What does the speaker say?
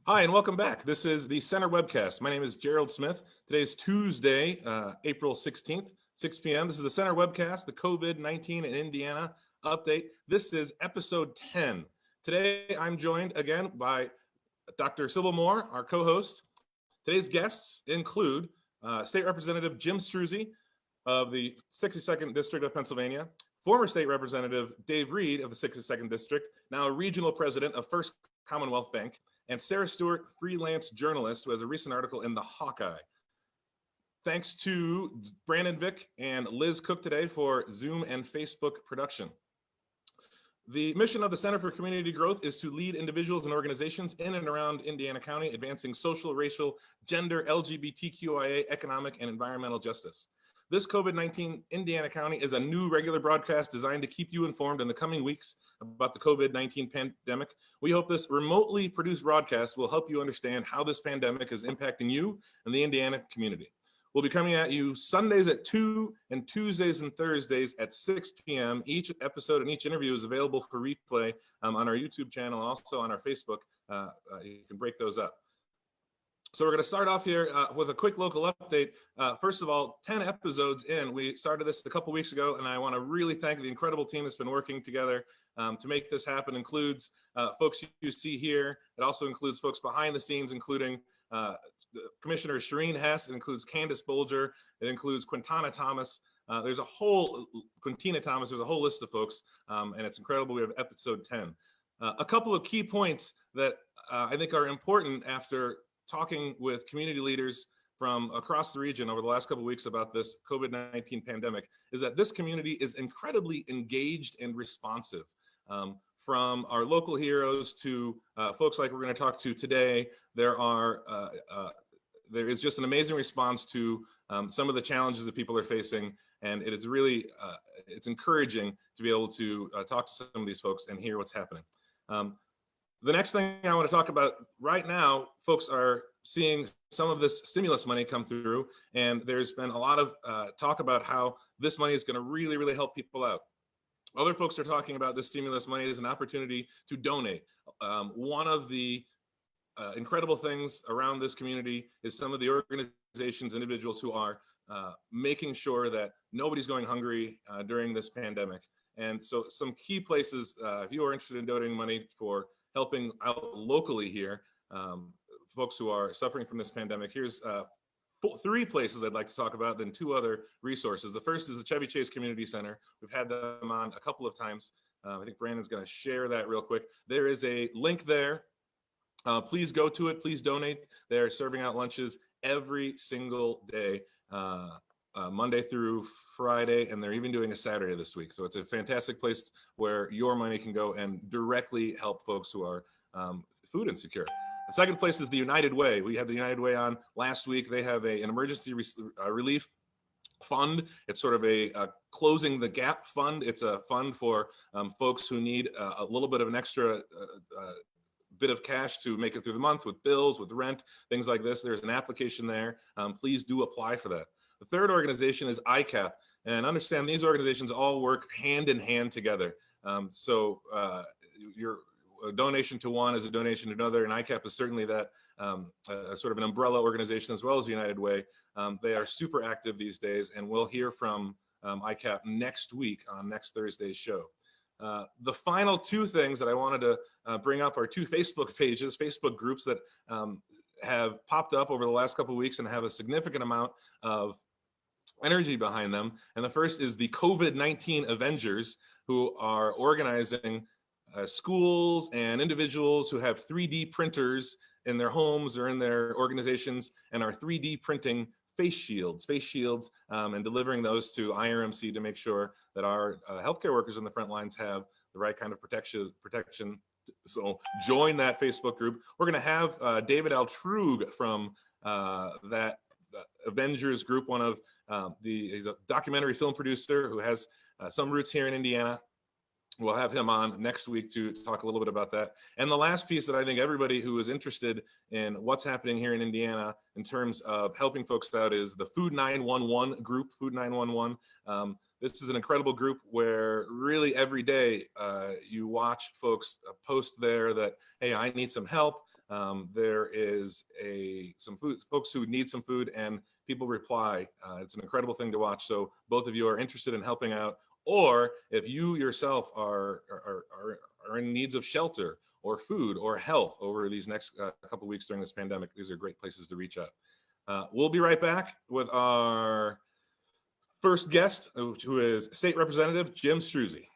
Hi, and welcome back. This is the Center Webcast. My name is Gerald Smith. Today is Tuesday, April 16th, 6 p.m. This is the Center Webcast, the COVID-19 in Indiana update. This is episode 10. Today, I'm joined again by Dr. Sybil Moore, our co-host. Today's guests include State Representative Jim Struzzi of the 62nd District of Pennsylvania, former State Representative Dave Reed of the 62nd District, now a regional president of First Commonwealth Bank, and Sarah Stewart, freelance journalist who has a recent article in the Hawkeye. Thanks to Brandon Vick and Liz Cook today for Zoom and Facebook production. The mission of the Center for Community Growth is to lead individuals and organizations in and around Indiana County, advancing social, racial, gender, LGBTQIA, economic, and environmental justice. This COVID-19 Indiana County is a new regular broadcast designed to keep you informed in the coming weeks about the COVID-19 pandemic. We hope this remotely produced broadcast will help you understand how this pandemic is impacting you and the Indiana community. We'll be coming at you Sundays at 2 and Tuesdays and Thursdays at 6 p.m. Each episode and each interview is available for replay on our YouTube channel and also on our Facebook. You can break those up. So we're going to start off here with a quick local update. First of all, 10 episodes in. We started this a couple weeks ago, and I want to really thank the incredible team that's been working together to make this happen. It includes folks you see here. It also includes folks behind the scenes, including Commissioner Shireen Hess. It includes Candace Bolger. It includes Quintana Thomas. There's a whole list of folks, and it's incredible. We have episode 10. A couple of key points that I think are important after talking with community leaders from across the region over the last couple of weeks about this COVID-19 pandemic is that this community is incredibly engaged and responsive. From our local heroes to folks like we're going to talk to today, there is just an amazing response to some of the challenges that people are facing, and it is really it's encouraging to be able to talk to some of these folks and hear what's happening. The next thing I want to talk about right now, folks are seeing some of this stimulus money come through, and there's been a lot of talk about how this money is going to really, really help people out. Other folks are talking about this stimulus money as an opportunity to donate. One of the incredible things around this community is some of the organizations, individuals who are making sure that nobody's going hungry during this pandemic. And so some key places, if you are interested in donating money for helping out locally here, folks who are suffering from this pandemic, here's three places I'd like to talk about, then two other resources. The first is the Chevy Chase Community Center. We've had them on a couple of times. I think Brandon's going to share that real quick. There is a link there. Please go to it. Please donate. They're serving out lunches every single day, Monday through Friday, and they're even doing a Saturday this week. So it's a fantastic place where your money can go and directly help folks who are food insecure. The second place is the United Way. We had the United Way on last week. They have an emergency relief fund. It's sort of a closing the gap fund. It's a fund for folks who need a little bit of an extra bit of cash to make it through the month with bills, with rent, things like this. There's an application there. Please do apply for that. The third organization is ICCAP, and understand these organizations all work hand in hand together. Your donation to one is a donation to another, and ICCAP is certainly that sort of an umbrella organization as well as United Way. They are super active these days, and we'll hear from ICCAP next week on next Thursday's show. The final two things that I wanted to bring up are two Facebook pages, Facebook groups that have popped up over the last couple of weeks and have a significant amount of energy behind them. And the first is the COVID-19 Avengers, who are organizing schools and individuals who have 3D printers in their homes or in their organizations and are 3D printing face shields, and delivering those to IRMC to make sure that our healthcare workers on the front lines have the right kind of protection. So join that Facebook group. We're going to have David Altrug from that Avengers group, he's a documentary film producer who has some roots here in Indiana. We'll have him on next week to talk a little bit about that. And the last piece that I think everybody who is interested in what's happening here in Indiana in terms of helping folks out is the Food 911 group, Food 911. This is an incredible group where really every day you watch folks post there that, hey, I need some help. There is some food, folks who need some food, and people reply. It's an incredible thing to watch. So both of you are interested in helping out, or if you yourself are in needs of shelter or food or health over these next couple weeks during this pandemic, these are great places to reach out. We'll be right back with our first guest, who is State Representative Jim Struzzi.